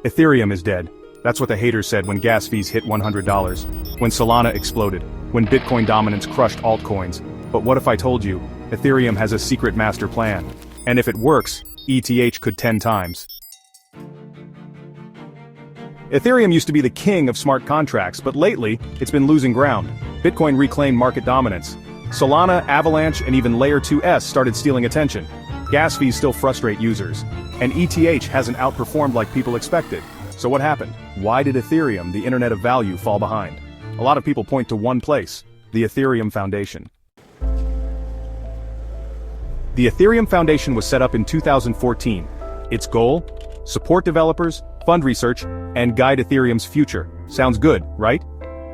Ethereum is dead. That's what the haters said when gas fees hit $100, when Solana exploded, when Bitcoin dominance crushed altcoins. But what if I told you, Ethereum has a secret master plan? And if it works, ETH could 10 times. Ethereum used to be the king of smart contracts, but lately, it's been losing ground. Bitcoin reclaimed market dominance. Solana, Avalanche, and even Layer 2s started stealing attention. Gas fees still frustrate users. And ETH hasn't outperformed like people expected. So what happened? Why did Ethereum, the internet of value, fall behind? A lot of people point to one place, the Ethereum Foundation. The Ethereum Foundation was set up in 2014. Its goal? Support developers, fund research, and guide Ethereum's future. Sounds good, right?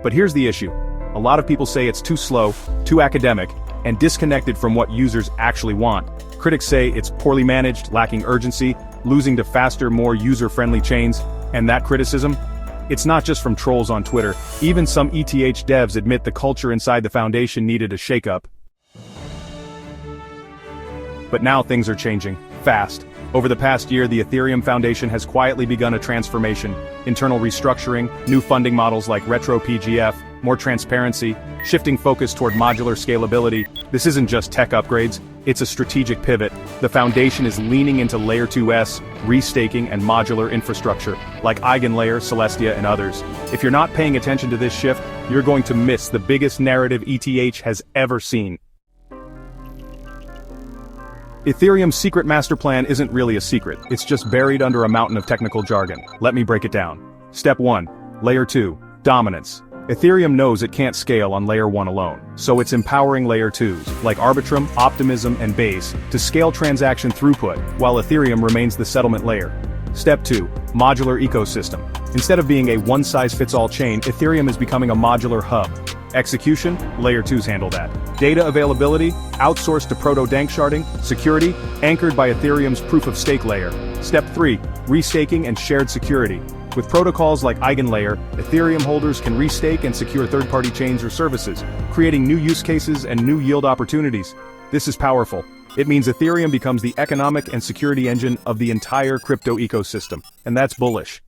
But here's the issue. A lot of people say it's too slow, too academic, and disconnected from what users actually want. Critics say it's poorly managed, lacking urgency, losing to faster, more user-friendly chains. And that criticism? It's not just from trolls on Twitter. Even some ETH devs admit the culture inside the foundation needed a shakeup. But now things are changing, fast. Over the past year, the Ethereum Foundation has quietly begun a transformation. Internal restructuring, new funding models like Retro PGF, more transparency, shifting focus toward modular scalability. This isn't just tech upgrades, it's a strategic pivot. The foundation is leaning into Layer 2s, restaking, and modular infrastructure, like EigenLayer, Celestia, and others. If you're not paying attention to this shift, you're going to miss the biggest narrative ETH has ever seen. Ethereum's secret master plan isn't really a secret, it's just buried under a mountain of technical jargon. Let me break it down. Step 1. Layer 2. Dominance. Ethereum knows it can't scale on Layer 1 alone, so it's empowering Layer 2s, like Arbitrum, Optimism, and Base, to scale transaction throughput, while Ethereum remains the settlement layer. Step 2. Modular ecosystem. Instead of being a one-size-fits-all chain, Ethereum is becoming a modular hub. Execution, Layer 2s handle that. Data availability, outsourced to proto-danksharding. Security, anchored by Ethereum's proof-of-stake layer. Step 3. Restaking and shared security. With protocols like EigenLayer, Ethereum holders can restake and secure third-party chains or services, creating new use cases and new yield opportunities. This is powerful. It means Ethereum becomes the economic and security engine of the entire crypto ecosystem, and that's bullish.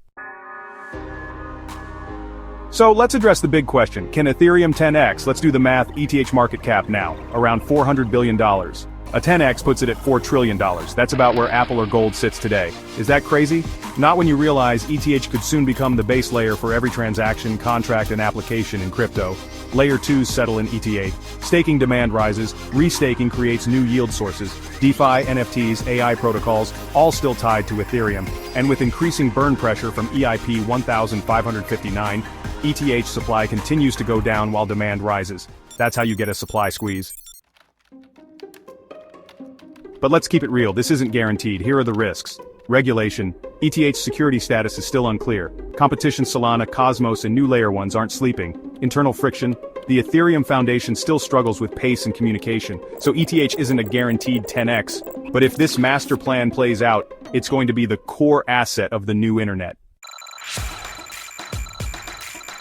So let's address the big question, can Ethereum 10x? Let's do the math. ETH market cap now, around $400 billion. A 10x puts it at $4 trillion. That's about where Apple or gold sits today. Is that crazy? Not when you realize ETH could soon become the base layer for every transaction, contract, and application in crypto. Layer 2s settle in ETH. Staking demand rises, restaking creates new yield sources. DeFi, NFTs, AI protocols, all still tied to Ethereum. And with increasing burn pressure from EIP 1559, ETH supply continues to go down while demand rises. That's how you get a supply squeeze. But let's keep it real, this isn't guaranteed. Here are the risks. Regulation. ETH's security status is still unclear. Competition Solana, Cosmos, and new layer 1s aren't sleeping. Internal friction. The Ethereum Foundation still struggles with pace and communication, so ETH isn't a guaranteed 10x. But if this master plan plays out, it's going to be the core asset of the new internet.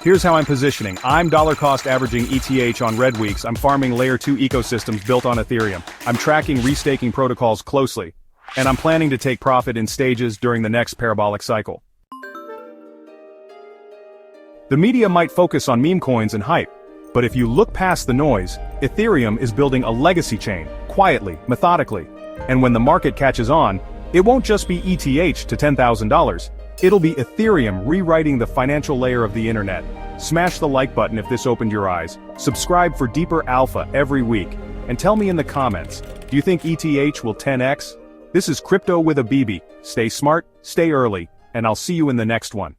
Here's how I'm positioning. I'm dollar cost averaging ETH on red weeks. I'm farming layer 2 ecosystems built on Ethereum. I'm tracking restaking protocols closely. And I'm planning to take profit in stages during the next parabolic cycle. The media might focus on meme coins and hype. But if you look past the noise, Ethereum is building a legacy chain, quietly, methodically. And when the market catches on, it won't just be ETH to $10,000. It'll be Ethereum rewriting the financial layer of the internet. Smash the like button if this opened your eyes. Subscribe for deeper alpha every week. And tell me in the comments, do you think ETH will 10x? This is Crypto with a BB. Stay smart, stay early, and I'll see you in the next one.